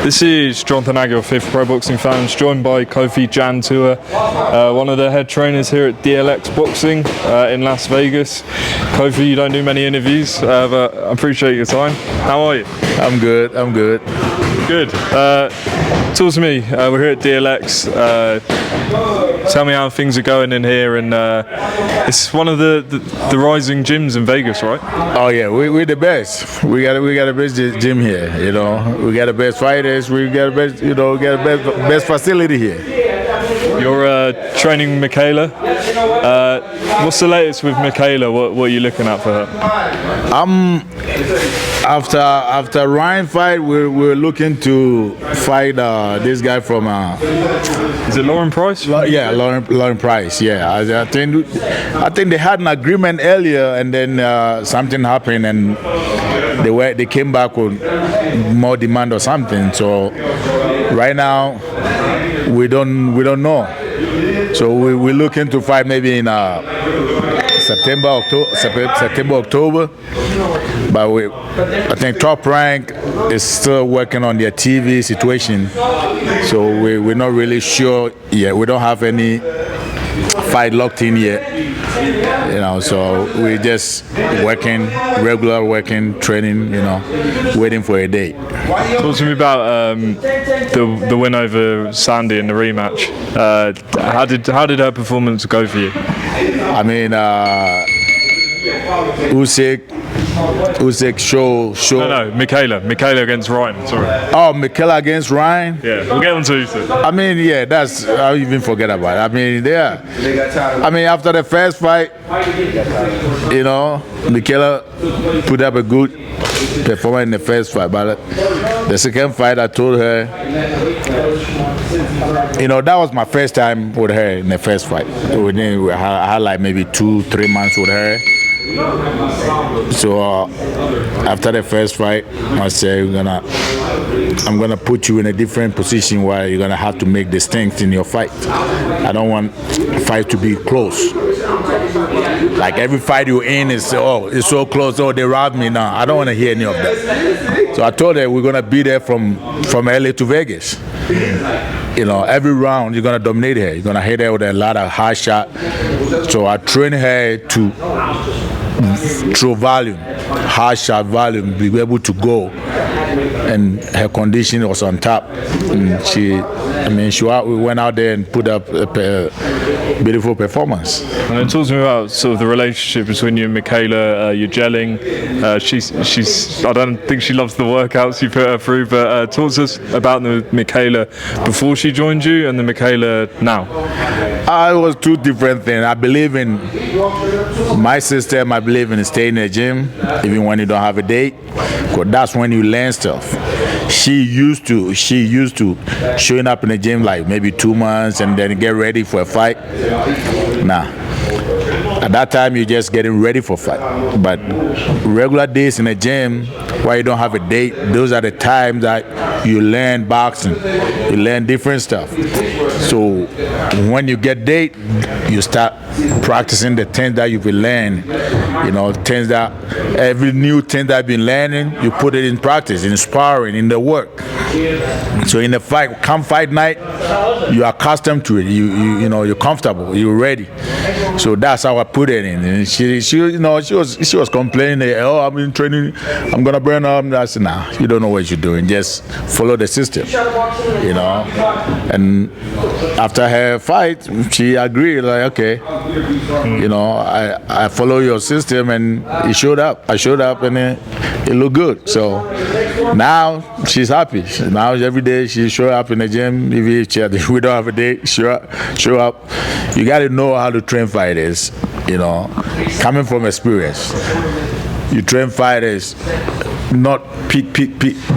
This is Jonathan Aguilar, 5th Pro Boxing Fans, joined by Kofi Jantuah, one of the head trainers here at DLX Boxing in Las Vegas. Kofi, you don't do many interviews, but I appreciate your time. How are you? I'm good. Good. Talk to me. We're here at DLX. Tell me how things are going in here, and it's one of the rising gyms in Vegas, right? Oh yeah, we're the best. We got the best gym here. You know, we got the best fighters. We got the best. You know, we got the best facility here. You're training Mikaela. What's the latest with Mikaela? What are you looking at for her? After Ryan fight, we're looking to fight this guy from. Is it Lauren Price? Yeah, Lauren Price. Yeah, I think they had an agreement earlier, and then something happened, and they came back with more demand or something. So right now we don't know. So we're looking to fight maybe in September, October. But I think Top Rank is still working on their TV situation, so we're not really sure yet. We don't have any fight locked in yet, you know. So we're just regular working, training, you know, waiting for a date. Talk to me about the win over Sandy in the rematch. How did her performance go for you? I mean, Usyk show. No, Mikaela against Ryan. Sorry. Oh, Mikaela against Ryan. Yeah, we'll get on to Usyk. I mean, yeah, I even forget about it. I mean, after the first fight, you know, Mikaela put up a good performance in the first fight, but the second fight, I told her, you know, that was my first time with her in the first fight. I had like maybe 2-3 months with her. So after the first fight, I said, I'm gonna put you in a different position where you're gonna have to make distinct in your fight. I don't want fight to be close. Like every fight you're in is, it's so close, they robbed me now. I don't want to hear any of that. So I told her we're gonna be there from LA to Vegas. You know, every round you're gonna dominate her. You're gonna hit her with a lot of high shot. So I train her to throw volume, high shot volume, be able to go, and her condition was on top. And we went out there and put up a beautiful performance. And talk to me about sort of the relationship between you and Mikaela. You're gelling. She's. I don't think she loves the workouts you put her through, but talk to us about the Mikaela before she joined you and the Mikaela now. It was two different things. I believe in my system. I believe in staying in the gym, even when you don't have a date, because that's when you learn stuff. She used to showing up in the gym like maybe 2 months and then get ready for a fight. Nah. At that time, you're just getting ready for fight. But regular days in the gym, where you don't have a date, those are the times that you learn boxing. You learn different stuff. So when you get date, you start practicing the things that you've been learning. You know, things that every new thing that I've been learning, you put it in practice, in sparring, in the work. So in the fight, come fight night, you're accustomed to it. You know, you're comfortable, you're ready. So that's how I put it in. And she was complaining, I've been training, I'm gonna burn up. I said, nah, you don't know what you're doing. Just follow the system. You know. And after her fight, she agreed, like, okay, you know, I follow your system, and it showed up. I showed up, and it looked good. So now she's happy. Now every day she show up in the gym. If we don't have a day, show up. You got to know how to train fighters. You know, coming from experience, you train fighters, not pick.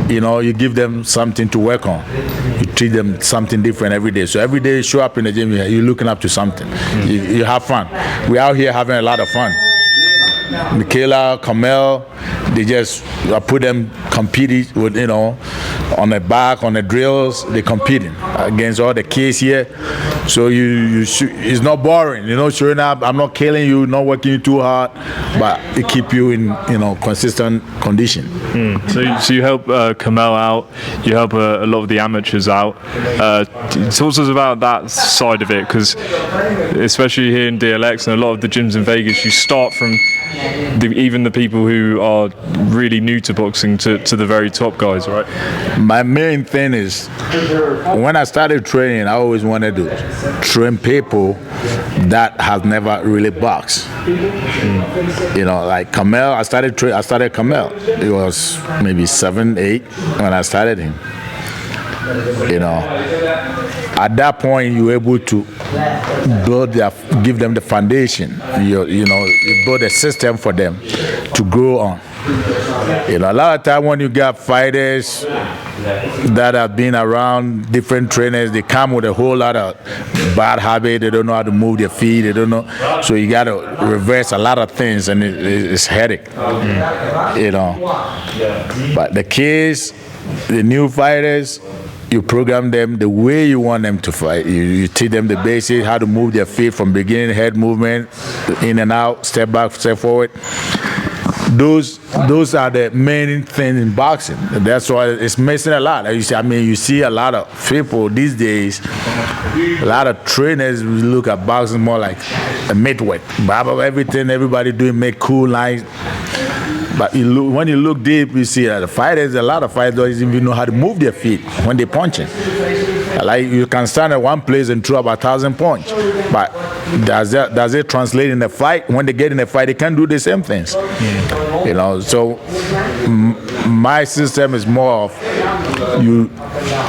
You know, you give them something to work on. You treat them something different every day. So every day you show up in the gym, you're looking up to something. You have fun. We're out here having a lot of fun. Michaela Camil, they just put them competing with, on the back, on the drills, they competing against all the kids here. So it's not boring, showing up. I'm not killing you, not working you too hard, but it keep you in, consistent condition. So you help Curmel out, you help a lot of the amateurs out. Talk to us about that side of it, because especially here in DLX and a lot of the gyms in Vegas, you start from even the people who are really new to boxing to the very top guys, right? My main thing is, when I started training, I always wanted to train people that have never really boxed. Like Curmel, I started Curmel. It was maybe 7, 8 when I started him. At that point, you were able to give them the foundation. You build a system for them to grow on. A lot of time when you got fighters that have been around different trainers, they come with a whole lot of bad habit. They don't know how to move their feet. They don't know. So you got to reverse a lot of things, and it's headache. But the kids, the new fighters, you program them the way you want them to fight. You teach them the basics, how to move their feet from beginning, head movement, in and out, step back, step forward. Those are the main things in boxing. That's why it's missing a lot. You see a lot of people these days, a lot of trainers look at boxing more like a midweight. Everything everybody doing make cool lines. But when you look deep, you see that a lot of fighters don't even know how to move their feet when they're punching. Like, you can stand at one place and throw about 1,000 punches, but does it translate in a fight? When they get in a fight, they can't do the same things. So my system is more of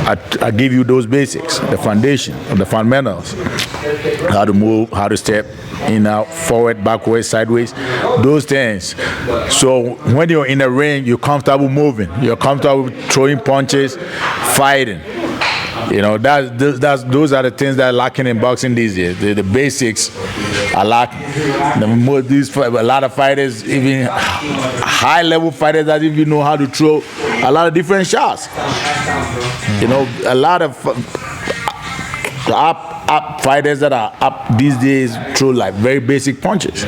I give you those basics, the foundation, the fundamentals, how to move, how to step in, out, forward, backwards, sideways, those things. So when you're in a ring, you're comfortable moving, you're comfortable throwing punches, fighting. Those are the things that are lacking in boxing these days. The basics are lacking. A lot of fighters, even high-level fighters, that even know how to throw a lot of different shots. A lot of up fighters that are up these days throw like very basic punches.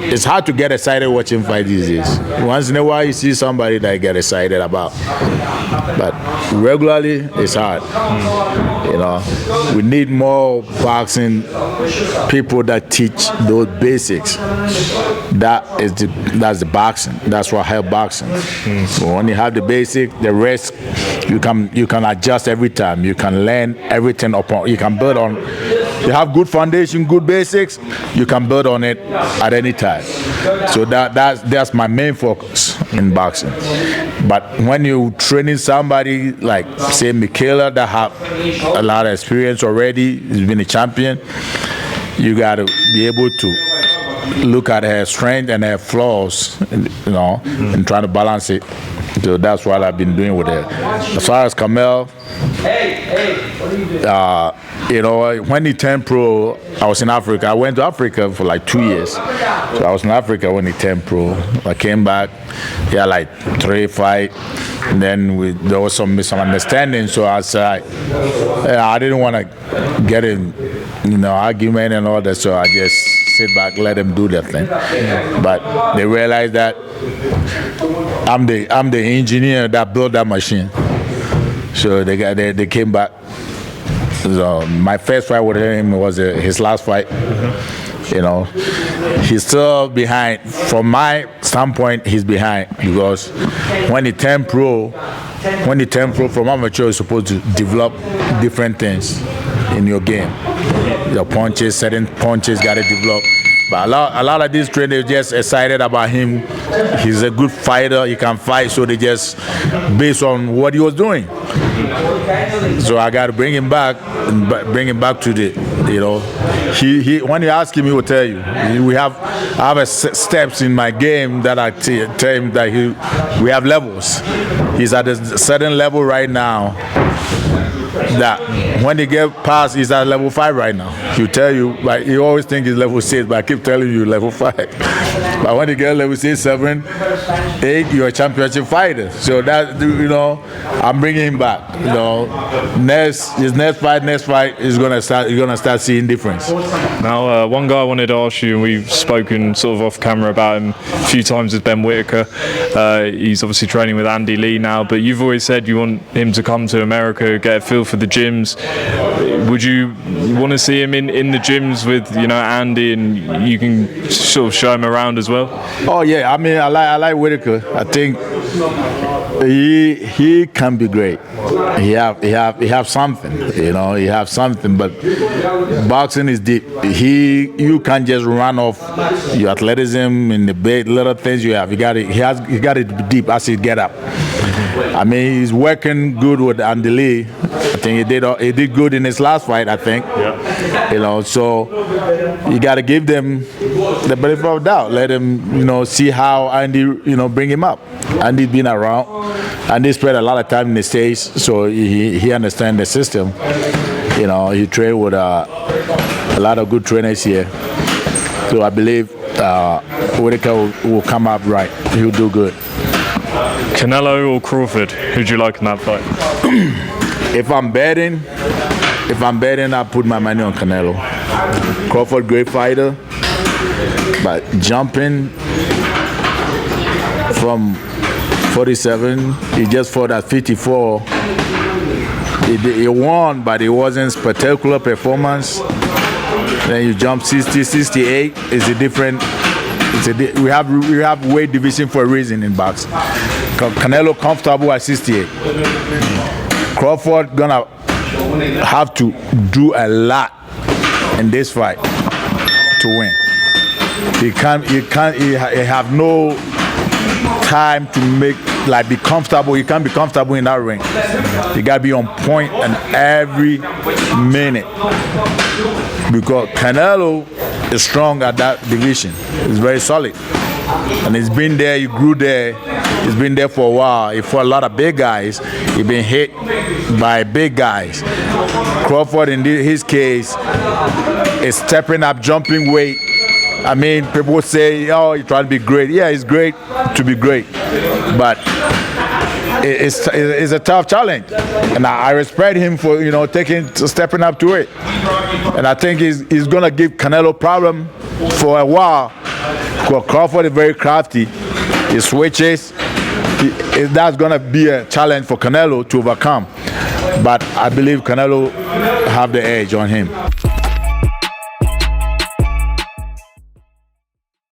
It's hard to get excited watching fight these days. Once in a while you see somebody that get excited about, but regularly it's hard. We need more boxing people that teach those basics. That's the boxing. That's what helps boxing. So when you have the basic, the rest you can adjust every time. You can learn everything upon. You can build on. You have good foundation, good basics. You can build on it at any time. So that's my main focus in boxing. But when you training somebody like, say, Mikaela, that have a lot of experience already, has been a champion, you got to be able to look at her strength and her flaws, and try to balance it. So that's what I've been doing with her. As far as Curmel, when he turned pro, I was in Africa. I went to Africa for like 2 years. So I was in Africa when he turned pro. I came back, he had like 3 fights. And then there was some misunderstanding. So I said, I didn't want to get in, argument and all that. So I just sit back, let them do their thing. But they realized that I'm the engineer that built that machine. So they came back. So my first fight with him was his last fight. He's still behind. From my standpoint, he's behind, because when he turned pro from amateur, you're supposed to develop different things in your game. Certain punches got to develop. But a lot of these trainers just excited about him. He's a good fighter. He can fight, so they just based on what he was doing. So I got to bring him back to the, he when you ask him, he will tell you. I have steps in my game that I tell him that we have levels. He's at a certain level right now that when they get past, he's at level 5 right now. He'll tell you, like, you always think he's level 6, but I keep telling you level 5. But when they get level 6, 7, 8, you're a championship fighter. So that, you know, I'm bringing him back. You know, his next fight is gonna start. You're gonna start seeing difference. Now, one guy I wanted to ask you, and we've spoken sort of off camera about him a few times, is Ben Whitaker. He's obviously training with Andy Lee now, but you've always said you want him to come to America, get a feel for the gyms. Would you want to see him in the gyms with, you know, Andy, and you can sort of show him around as well? Oh yeah, I mean, I like Whitaker. I think he can be great. He have something, you know. He have something, but boxing is deep. You can't just run off your athleticism and the big little things you have. He got it deep as he get up. I mean, he's working good with Andy Lee. I think he did good in his last fight, I think. Yeah. You know, so you got to give them the benefit of doubt. Let him, you know, see how Andy, you know, bring him up. Andy's been around. Andy spent a lot of time in the States, so he understands the system. You know, he trained with a lot of good trainers here. So I believe Whitaker will come up right. He'll do good. Canelo or Crawford? Who'd you like in that fight? If I'm betting, I put my money on Canelo. Crawford, great fighter, but jumping from 47, he just fought at 54. He won, but it wasn't spectacular performance. Then you jump 60, 68. It's a different. We have weight division for a reason in boxing. Canelo comfortable at 68. Crawford gonna have to do a lot in this fight to win. He have no time to be comfortable. He can't be comfortable in that ring. He gotta be on point and every minute, because Canelo is strong at that division. It's very solid, and he's been there. He grew there. He's been there for a while. He fought a lot of big guys. He's been hit by big guys. Crawford, in his case, is stepping up, jumping weight. I mean, people say, "Oh, he's trying to be great." Yeah, it's great to be great, but it's a tough challenge, and I respect him for, you know, stepping up to it. And I think he's gonna give Canelo problem for a while, because Crawford is very crafty. He switches. That's gonna be a challenge for Canelo to overcome. But I believe Canelo have the edge on him.